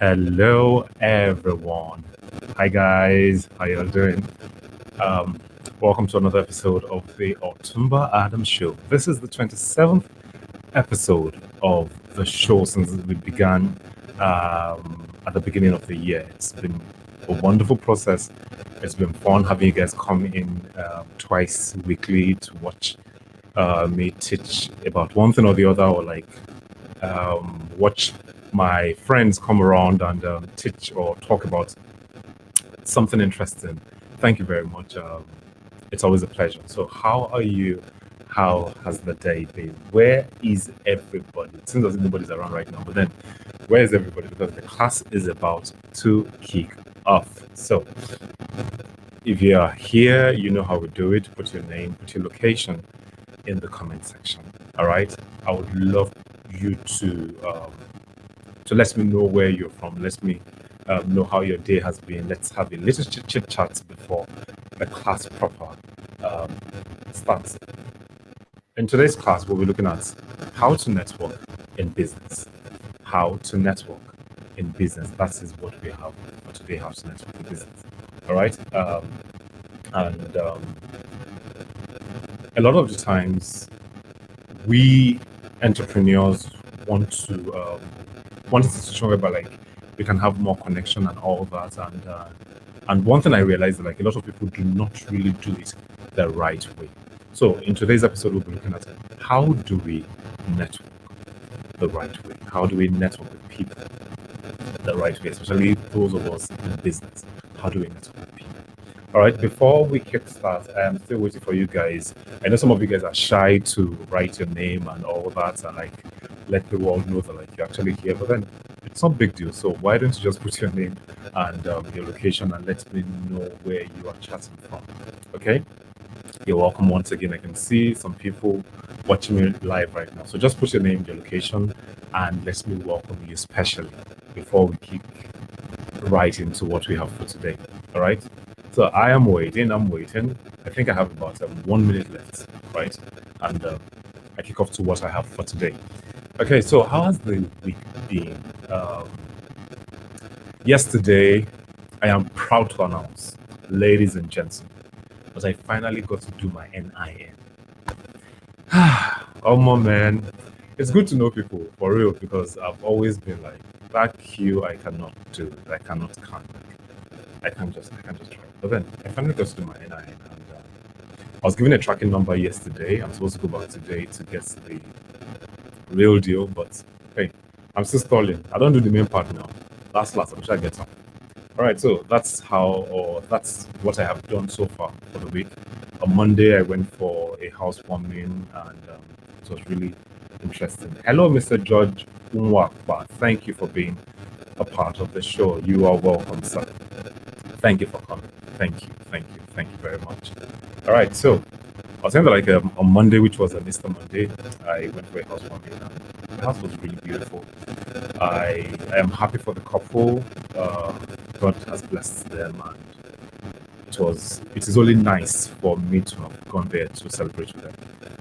Hello, everyone. Hi, guys. How y'all doing? Um, Welcome to another episode of the Otumba Adam Show. This is the 27th episode of the show since we began at the beginning of the year. It's been a wonderful process. It's been fun having you guys come in twice weekly to watch me teach about one thing or the other, or like watch my friends come around and teach or talk about something interesting. Thank you very much. It's always a pleasure. So, how are you? How has the day been? Where is everybody? It seems as if nobody's around right now, but then where is everybody? Because the class is about to kick off. So, if you are here, you know how we do it. Put your name, put your location in the comment section. All right. I would love you to let me know where you're from. Let me know how your day has been. Let's have a little chit chat before the class proper um, starts. In today's class, we'll be looking at how to network in business. How to network in business. That is what we have for today. How to network in business. All right. And a lot of the times, we entrepreneurs want a situation whereby like we can have more connection and all that. And one thing I realized that like a lot of people do not really do it the right way. So in today's episode, we'll be looking at how do we network the right way? How do we network with people the right way, especially those of us in business? How do we network with people? All right, before we kickstart, I am still waiting for you guys. I know some of you guys are shy to write your name and all that and like let the world know that like you're actually here, but then it's not a big deal. So why don't you just put your name and your location and let me know where you are chatting from? Okay, you're welcome once again. I can see some people watching me live right now. So just put your name, your location, and let me welcome you specially before we kick right into what we have for today. All right. So I am waiting. I'm waiting. I think I have about 1 minute left, right? And I kick off to what I have for today. Okay. So how has the week been? Yesterday, I am proud to announce, ladies and gentlemen, that I finally got to do my NIN. Oh my man, it's good to know people for real because I've always been like that queue I cannot do, I cannot count. I can't just try. But then I finally got to do my NIN, and I was given a tracking number yesterday. I'm supposed to go back today to get the real deal, but hey, I'm still stalling. I don't do the main part now. Last, I'm sure I get some. All right, so that's that's what I have done so far for the week. On Monday, I went for a housewarming, and it was really interesting. Hello, Mr. George Unwakba. Thank you for being a part of the show. You are welcome, sir. Thank you for coming. Thank you very much. All right, so I was saying that like on Monday, which was a Mr. Monday, I went for a housewarming, and the house was really beautiful. I am happy for the couple. God has blessed them, and it is only nice for me to have gone there to celebrate with them.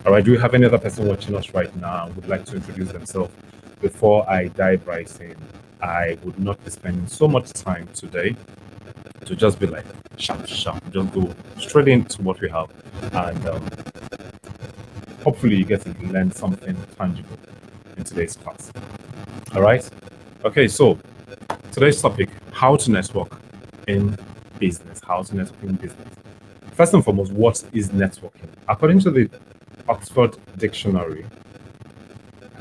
All right, do we have any other person watching us right now and would like to introduce themselves before I dive right in? I would not be spending so much time today to just be like sharp, just go straight into what we have, and hopefully you get to learn something tangible in today's class. All right. Okay, so today's topic: how to network in business. How to network in business. First and foremost, what is networking? According to the Oxford Dictionary,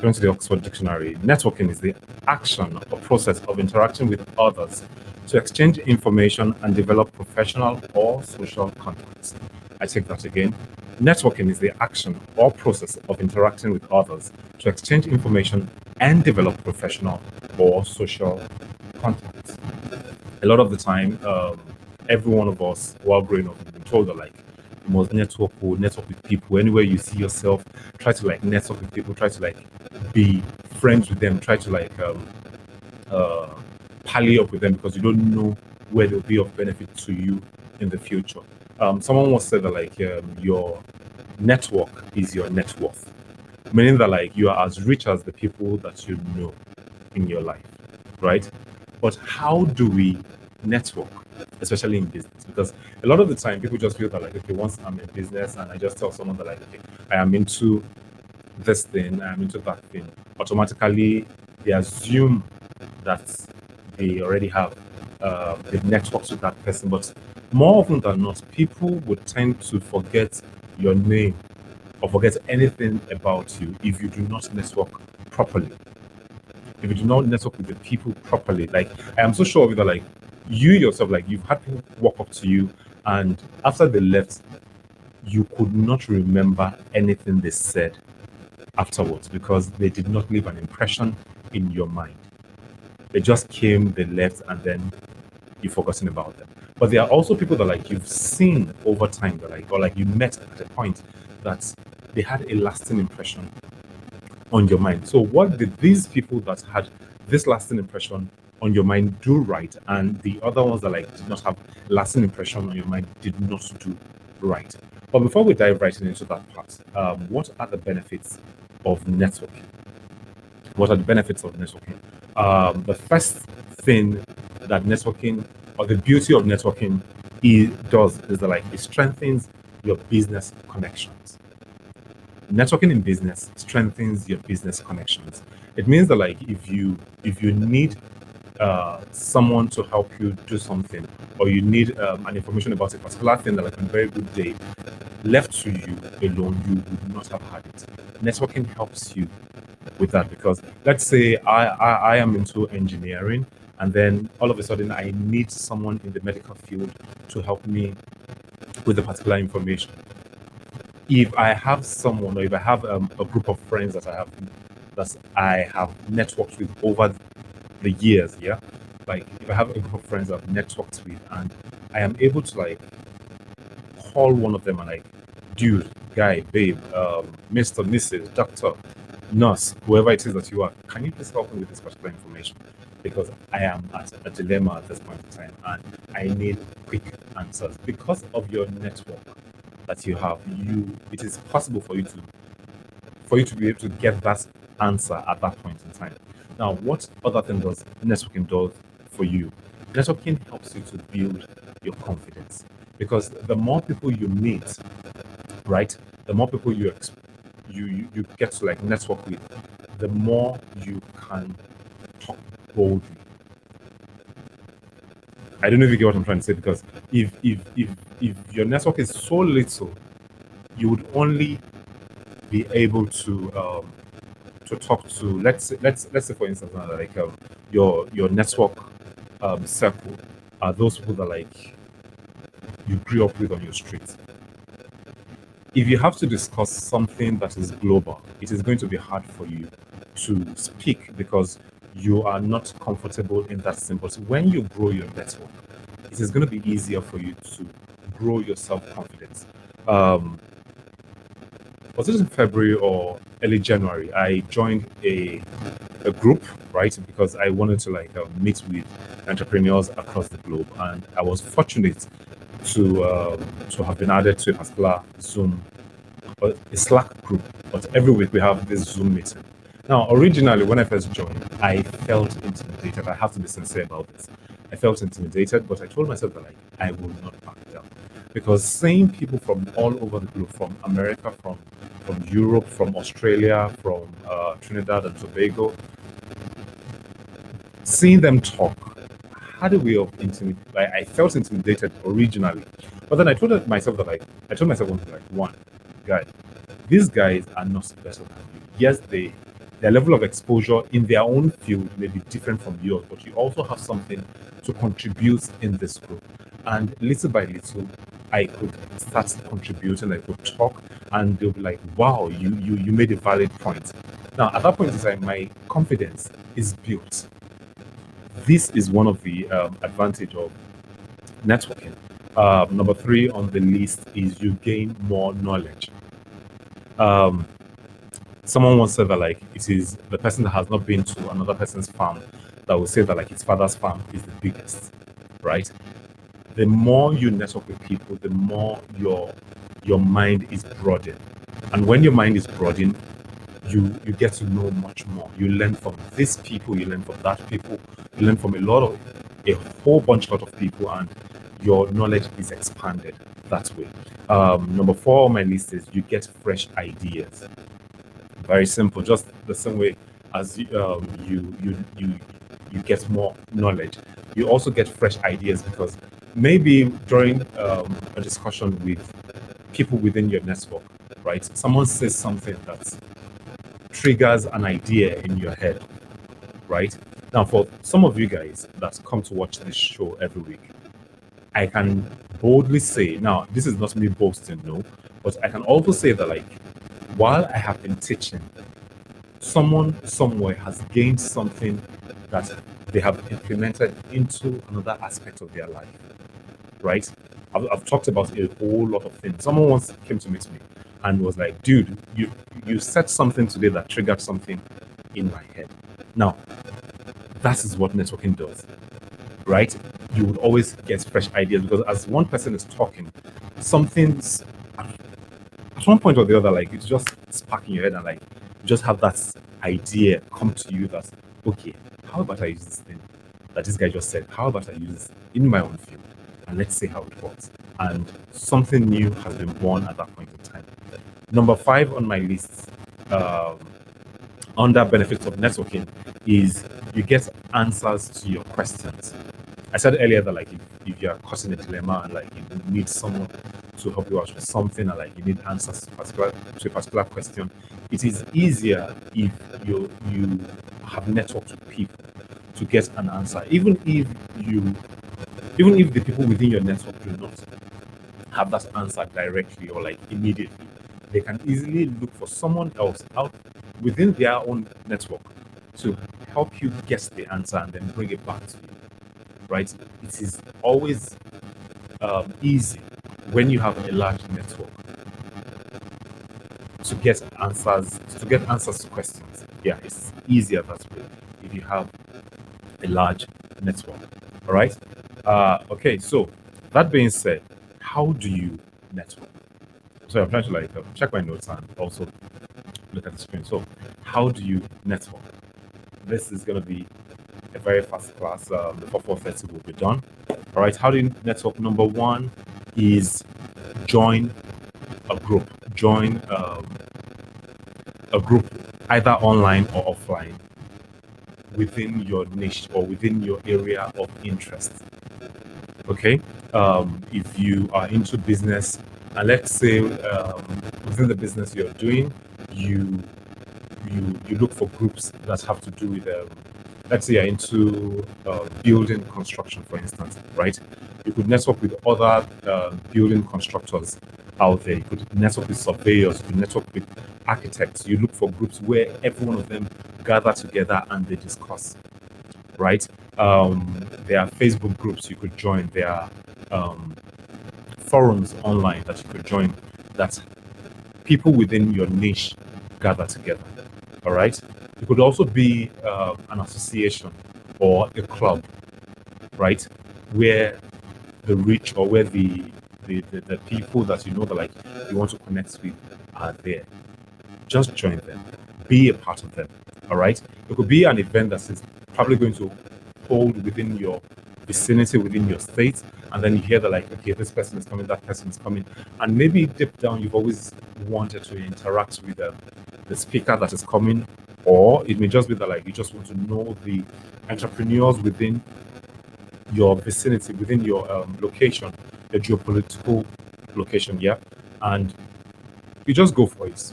networking is the action or process of interacting with others to exchange information and develop professional or social contacts. I take that again. Networking is the action or process of interacting with others to exchange information and develop professional or social contacts. A lot of the time, every one of us, while growing up, we've been told that like you must network with people. Anywhere you see yourself, try to like network with people, try to like be friends with them, try to like uh, pally up with them because you don't know where they'll be of benefit to you in the future. Someone once said that like your network is your net worth, meaning that like you are as rich as the people that you know in your life, right? But how do we network, especially in business? Because a lot of the time people just feel that like, okay, once I'm in business and I just tell someone that like, okay, I am into this thing, I am into that thing, automatically they assume that they already have the networks with that person. But more often than not, people would tend to forget your name or forget anything about you if you do not network properly. If you do not network with the people properly, like I am so sure of it that like you yourself, like you've had people walk up to you and after they left, you could not remember anything they said afterwards because they did not leave an impression in your mind. They just came, they left, and then you've forgotten about them. But there are also people that like you've seen over time that like or like you met at a point that they had a lasting impression on your mind. So what did these people that had this lasting impression on your mind do right, and the other ones that like did not have lasting impression on your mind did not do right? But before we dive right into that part, what are the benefits of networking? What are the benefits of networking? The first thing that networking or the beauty of networking does is that like it strengthens your business connections. Networking in business strengthens your business connections. It means that like if you need someone to help you do something, or you need an information about a particular thing that like on a very good day, left to you alone, you would not have had it. Networking helps you with that because let's say I am into engineering and then all of a sudden I need someone in the medical field to help me with the particular information. If I have someone or if I have a group of friends that I have networked with over the years, yeah, like if I have a group of friends I've networked with and I am able to like call one of them and like, dude, guy, babe, Mr., Mrs., doctor, nurse, whoever it is that you are, can you please help me with this particular information? Because I am at a dilemma at this point in time and I need quick answers. Because of your network that you have, it is possible for you to be able to get that answer at that point in time. Now, what other thing does networking do for you? Networking helps you to build your confidence because the more people you meet, right, the more people you get to like network with, the more you can talk boldly. I don't know if you get what I'm trying to say because if your network is so little, you would only be able to talk to let's say for instance like your network circle are those people that like you grew up with on your street. If you have to discuss something that is global, it is going to be hard for you to speak because you are not comfortable in that symbol. So when you grow your network, it is going to be easier for you to grow your self-confidence. Was it in February or early January? I joined a group, right? Because I wanted to like meet with entrepreneurs across the globe, and I was fortunate to have been added to a particular Zoom or a Slack group. But every week we have this Zoom meeting. Now, originally when I first joined, I felt intimidated. I have to be sincere about this. I felt intimidated, but I told myself that like I will not back down because seeing people from all over the globe, from America, from Europe, from Australia, from Trinidad and Tobago, seeing them talk had a way of intimidating. I felt intimidated originally, but then I told myself that like I told myself one, guys, these guys are not better than you. Yes, their level of exposure in their own field may be different from yours, but you also have something to contribute in this group. And little by little, I could start contributing. I could talk, and they'll be like, "Wow, you made a valid point." Now, at that point in time, my confidence is built. This is one of the advantage of networking. Number 3 on the list is you gain more knowledge. Someone once said that like it is the person that has not been to another person's farm that will say that like his father's farm is the biggest, right? The more you network with people, the more your mind is broadened. And when your mind is broadened, you get to know much more. You learn from these people, you learn from that people, you learn from a whole lot of people, and your knowledge is expanded that way. Number 4 on my list is you get fresh ideas. Very simple, just the same way as you get more knowledge, you also get fresh ideas, because maybe during a discussion with people within your network, right? Someone says something that triggers an idea in your head, right? Now, for some of you guys that come to watch this show every week, I can boldly say, now, this is not me boasting, no, but I can also say that, like, while I have been teaching, someone somewhere has gained something that they have implemented into another aspect of their life, right? I've talked about a whole lot of things. Someone once came to meet me and was like, dude, you said something today that triggered something in my head. Now, that is what networking does, right? You would always get fresh ideas, because as one person is talking, something's at one point or the other, like, it's just sparking your head, and like you just have that idea come to you that, okay, how about I use this thing that this guy just said? How about I use this in my own field, and let's see how it works? And something new has been born at that point in time. Number 5 on my list, under benefits of networking, is you get answers to your questions. I said earlier that, like, if you're caught in a dilemma and like you need someone to help you out with something, and like you need answers to a particular question, it is easier if you have networked with people to get an answer, even if the people within your network do not have that answer directly or like immediately. They can easily look for someone else out within their own network to help you guess the answer and then bring it back to you, right? It is always easy when you have a large network to get answers to questions. Yeah, it's easier that way if you have a large network. All right. Okay. So that being said, how do you network? So I'm trying to like check my notes and also look at the screen. So how do you network? This is going to be a very fast class. Before 4:30 will be done. All right. How do you network? Number 1 is join a group. Join a group, either online or offline, within your niche or within your area of interest. Okay. If you are into business, and let's say within the business you're doing, you look for groups that have to do with let's say you're into building construction, for instance, right? You could network with other building constructors out there. You could network with surveyors, you could network with architects. You look for groups where every one of them gather together and they discuss, right? There are Facebook groups you could join. There are forums online that you could join, that people within your niche gather together. All right. It could also be an association or a club, right, where the rich or where the people that you know that like you want to connect with are there. Just join them. Be a part of them. All right. It could be an event that is probably going to hold within your vicinity, within your state, and then you hear that like, okay, this person is coming, that person is coming, and maybe deep down you've always wanted to interact with the speaker that is coming, or it may just be that like you just want to know the entrepreneurs within your vicinity, within your location, your geopolitical location, yeah, and you just go for it,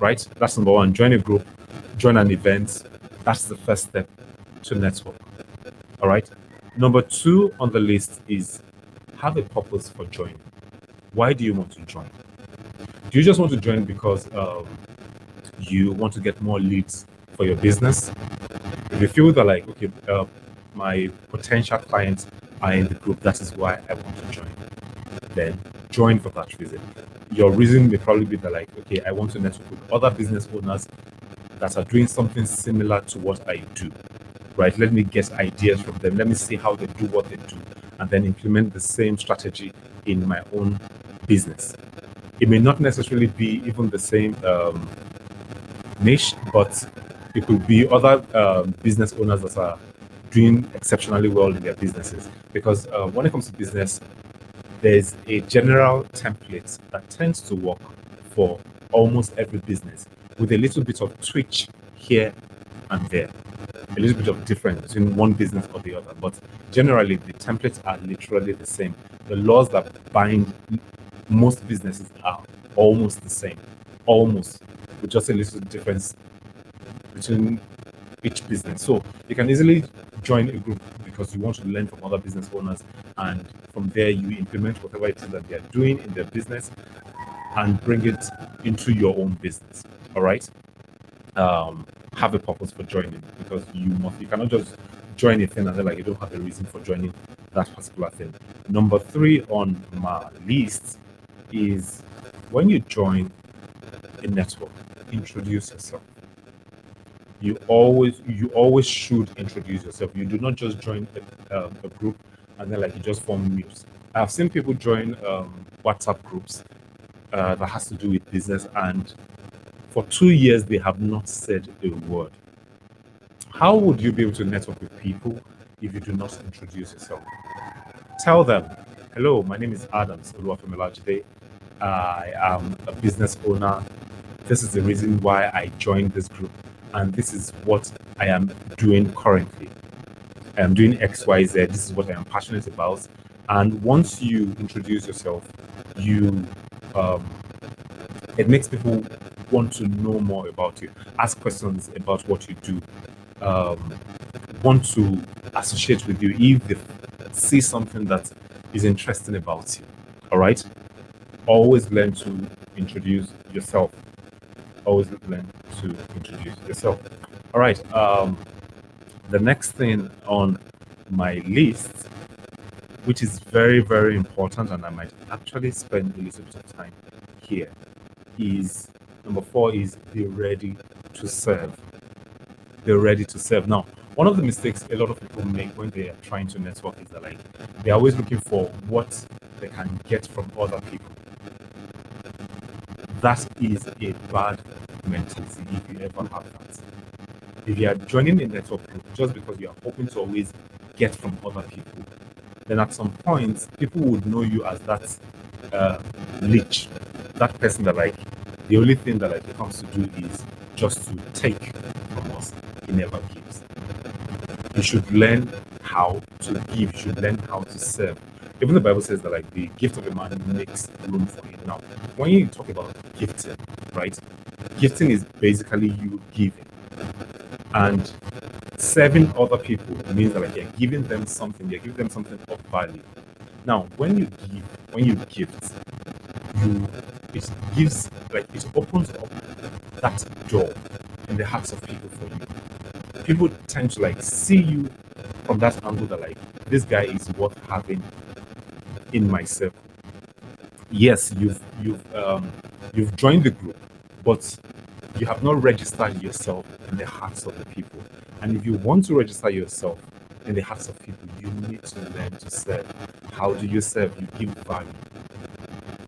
right? That's number 1. Join a group, join an event. That's the first step to network. All right. Number 2 on the list is have a purpose for joining. Why do you want to join? Do you just want to join because you want to get more leads for your business? If you feel that like, okay, my potential clients are in the group, that is why I want to join, then join for that reason. Your reason may probably be that like, okay, I want to network with other business owners that are doing something similar to what I do, right? Let me get ideas from them. Let me see how they do what they do, and then implement the same strategy in my own business. It may not necessarily be even the same niche, but it could be other business owners that are doing exceptionally well in their businesses. Because when it comes to business, there's a general template that tends to work for almost every business, with a little bit of twitch here and there, a little bit of difference between one business or the other. But generally, the templates are literally the same. The laws that bind most businesses are almost the same, almost, with just a little difference between each business. So you can easily join a group because you want to learn from other business owners, and from there you implement whatever it is that they are doing in their business and bring it into your own business. All right. Have a purpose for joining, because you cannot just join a thing and then like you don't have a reason for joining that particular thing. Number 3 on my list is, when you join a network, introduce yourself. You always should introduce yourself. You do not just join a group and then like you just form mutes. I've seen people join WhatsApp groups that has to do with business, and for 2 years they have not said a word. How would you be able to network with people if you do not introduce yourself? Tell them, hello, my name is Adams Oluwafemilajide. I am a business owner. This is the reason why I joined this group, and this is what I am doing currently. I am doing XYZ. This is what I am passionate about. And once you introduce yourself, it makes people want to know more about you, ask questions about what you do, want to associate with you if they see something that is interesting about you. All right. Always learn to introduce yourself. Always learn to introduce yourself. All right. The next thing on my list, which is very, very important, and I might actually spend a little bit of time here, is number 4 is be ready to serve. Be ready to serve. Now, one of the mistakes a lot of people make when they are trying to network is that like they're always looking for what they can get from other people. That is a bad mentality if you ever have that. If you are joining a network group just because you are hoping to always get from other people, then at some point people would know you as that leech, that person that like the only thing that like he comes to do is just to take from us. He never gives. You should learn how to give. You should learn how to serve. Even the Bible says that like the gift of a man makes room for him. Now, when you talk about gifting, right? Gifting is basically you giving, and serving other people means that like you're giving them something. You're giving them something of value. Now, when you gift, it gives like it opens up that door in the hearts of people for you. People tend to like see you from that angle that like this guy is worth having in my circle. Yes, you've joined the group, but you have not registered yourself in the hearts of the people. And if you want to register yourself in the hearts of people, you need to learn to serve. How do you serve? You give value.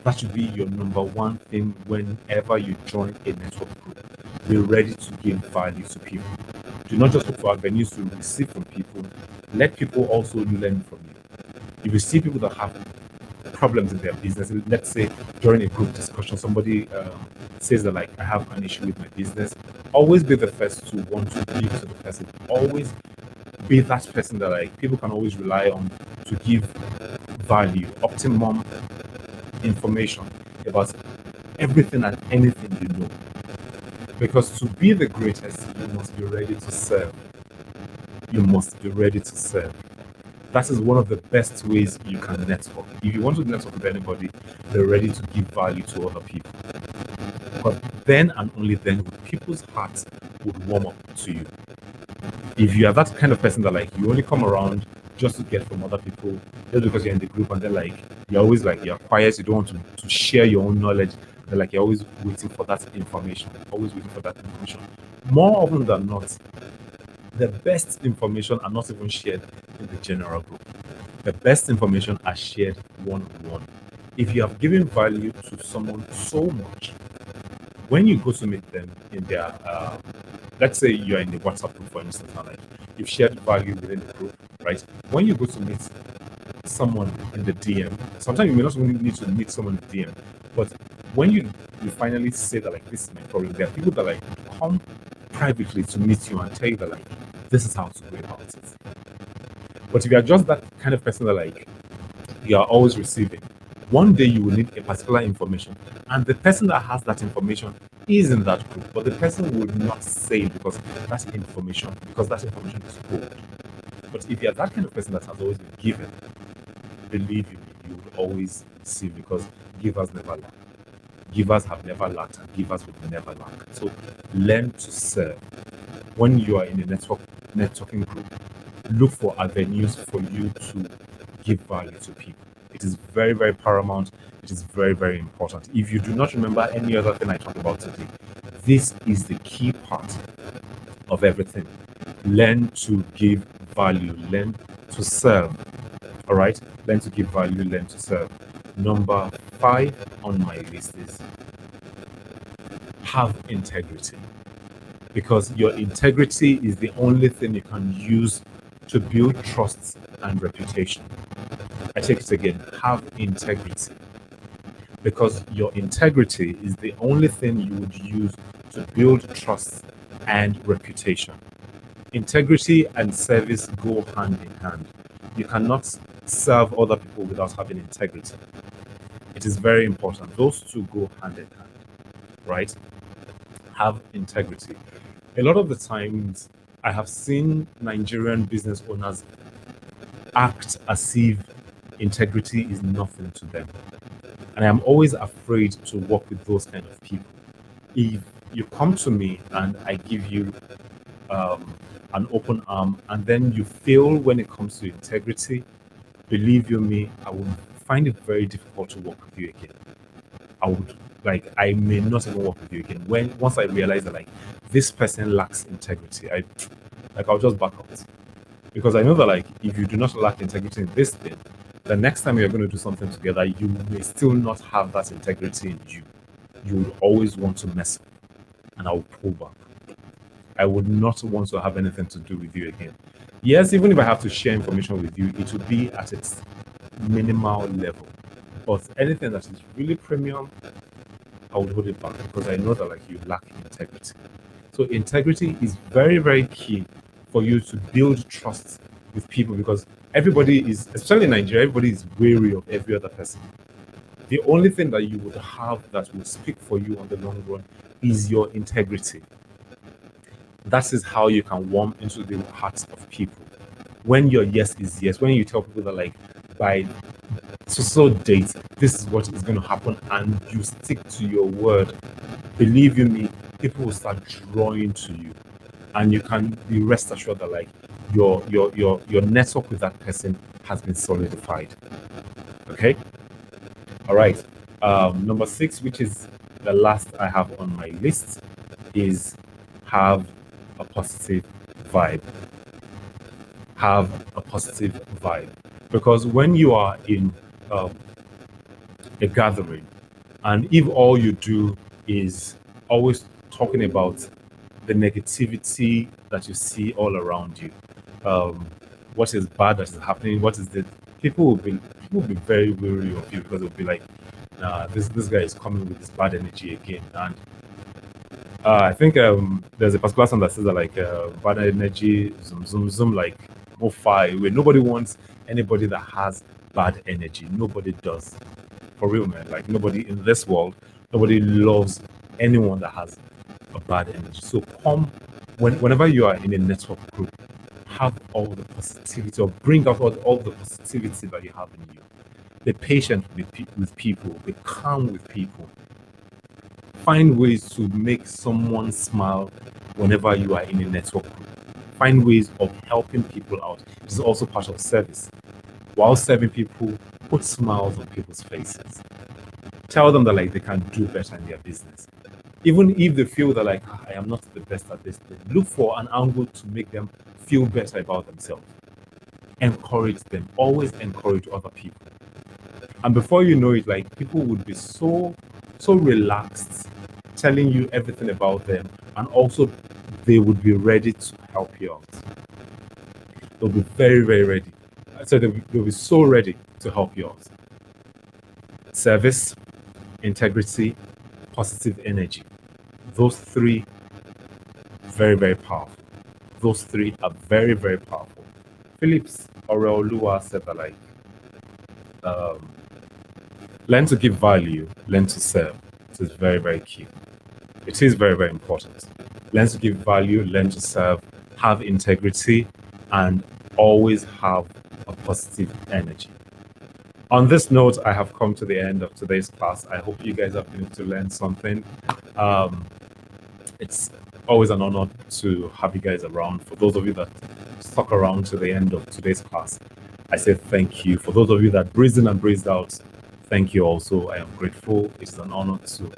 That should be your number 1 thing whenever you join a network group. Be ready to give value to people. Do not just look for avenues to receive from people. Let people also learn from you. If you see people that have problems in their business, let's say during a group discussion, somebody says that like I have an issue with my business, always be the first to want to give to the person. Always be that person that like people can always rely on to give value, optimum information about everything and anything you know. Because to be the greatest, you must be ready to serve. You must be ready to serve. That is one of the best ways you can network. If you want to network with anybody, they're ready to give value to other people. Because then and only then would people's hearts would warm up to you. If you are that kind of person that like you only come around just to get from other people, just because you're in the group and then like you're always like you're quiet, you don't want to share your own knowledge, then like you're always waiting for that information, always waiting for that information. More often than not, the best information are not even shared in the general group. The best information are shared one-on-one. If you have given value to someone so much, when you go to meet them in their, let's say you're in the WhatsApp group, for instance, and like you've shared value within the group, right? When you go to meet someone in the DM, sometimes you may not even need to meet someone in the DM, but when you finally say that, like, this is my problem, there are people that like come privately to meet you and tell you that, like, this is how to go about it. But if you're just that kind of person that like you are always receiving, one day you will need a particular information, and the person that has that information is in that group, but the person would not say it because that information is gold. But if you're that kind of person that has always been given, believe you me, you will always receive, because givers never lack. Givers have never lacked, and givers will never lack. So learn to serve. When you are in a networking group, look for avenues for you to give value to people. It is very, very paramount. It is very, very important. If you do not remember any other thing I talked about today, this is the key part of everything. Learn to give value. Learn to serve. All right? Learn to give value. Learn to serve. Number 5 on my list is have integrity. Because your integrity is the only thing you can use to build trust and reputation. I take it again, have integrity. Because your integrity is the only thing you would use to build trust and reputation. Integrity and service go hand in hand. You cannot serve other people without having integrity. It is very important. Those two go hand in hand, right? Have integrity. A lot of the times, I have seen Nigerian business owners act as if integrity is nothing to them. And I'm always afraid to work with those kind of people. If you come to me and I give you an open arm, and then you fail when it comes to integrity, believe you me, I would find it very difficult to work with you again. I may not even work with you again. Once I realize that like this person lacks integrity, I'll just back out. Because I know that like if you do not lack integrity in this thing, the next time you're going to do something together, you may still not have that integrity in you. You would always want to mess up, and I will pull back. I would not want to have anything to do with you again. Yes, even if I have to share information with you, it will be at its minimal level. But anything that is really premium, I would hold it back, because I know that like you lack integrity. So integrity is very, very key for you to build trust with people, because everybody is, especially in Nigeria, everybody is wary of every other person. The only thing that you would have that will speak for you on the long run is your integrity. That is how you can warm into the hearts of people. When your yes is yes, when you tell people that like by so date, this is what is going to happen, and you stick to your word, believe you me, people will start drawing to you, and you can be rest assured that like your network with that person has been solidified. Okay. All right. Number 6, which is the last I have on my list, is have a positive vibe. Have a positive vibe. Because when you are in a gathering, and if all you do is always talking about the negativity that you see all around you, what is bad that is happening, what is the people will be very wary of you, because they'll be like, nah, this guy is coming with this bad energy again. And I think there's a particular song that says that like bad energy, zoom, like move far away. Nobody wants anybody that has bad energy. Nobody does. For real, man. Like nobody in this world, nobody loves anyone that has a bad energy. So whenever you are in a network group, have all the positivity, or bring out all the positivity that you have in you. Be patient with people. Be calm with people. Find ways to make someone smile whenever you are in a network group. Find ways of helping people out. It is also part of service. While serving people, put smiles on people's faces. Tell them that like they can do better in their business. Even if they feel that like I am not the best at this thing, look for an angle to make them feel better about themselves. Encourage them. Always encourage other people. And before you know it, like people would be so relaxed telling you everything about them, and also they would be ready to help you out. They'll be very, very ready. So they'll be so ready to help you out. Service, integrity, positive energy. Those three, very, very powerful. Those three are very, very powerful. Phillips Oreolua said that, like, learn to give value, learn to serve. It is very, very key. It is very, very important. Learn to give value, learn to serve, have integrity, and always have a positive energy. On this note, I have come to the end of today's class. I hope you guys have been able to learn something. It's always an honor to have you guys around. For those of you that stuck around to the end of today's class, I say thank you. For those of you that breezed in and breezed out, thank you also. I am grateful. It's an honor to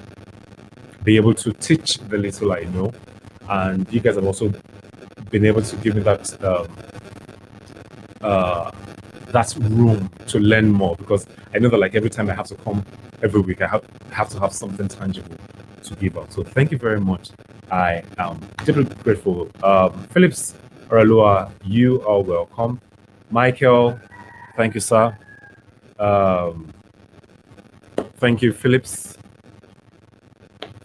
be able to teach the little I know. And you guys have also been able to give me that room to learn more, because I know that, like, every time I have to come every week, I have to have something tangible to give out. So thank you very much. I am deeply grateful. Phillips Oralua, you are welcome. Michael, thank you, sir. Thank you, Phillips.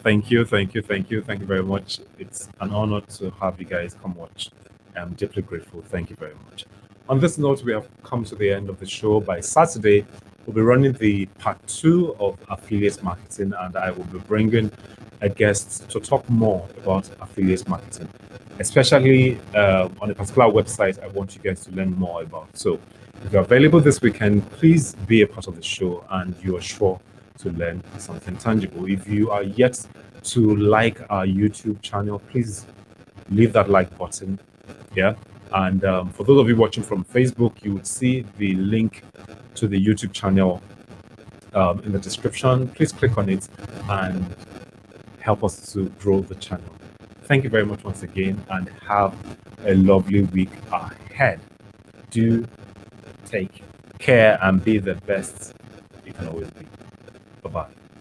Thank you very much. It's an honor to have you guys come watch. I'm deeply grateful. Thank you very much. On this note, we have come to the end of the show. By Saturday, we'll be running the part 2 of affiliate marketing, and I will be bringing a guest to talk more about affiliate marketing, especially on a particular website I want you guys to learn more about. So if you're available this weekend, please be a part of the show, and you are sure to learn something tangible. If you are yet to like our YouTube channel, please leave that like button. Yeah. And for those of you watching from Facebook, you would see the link to the YouTube channel in the description. Please click on it and help us to grow the channel. Thank you very much once again, and have a lovely week ahead. Do take care and be the best you can always be. Bye-bye.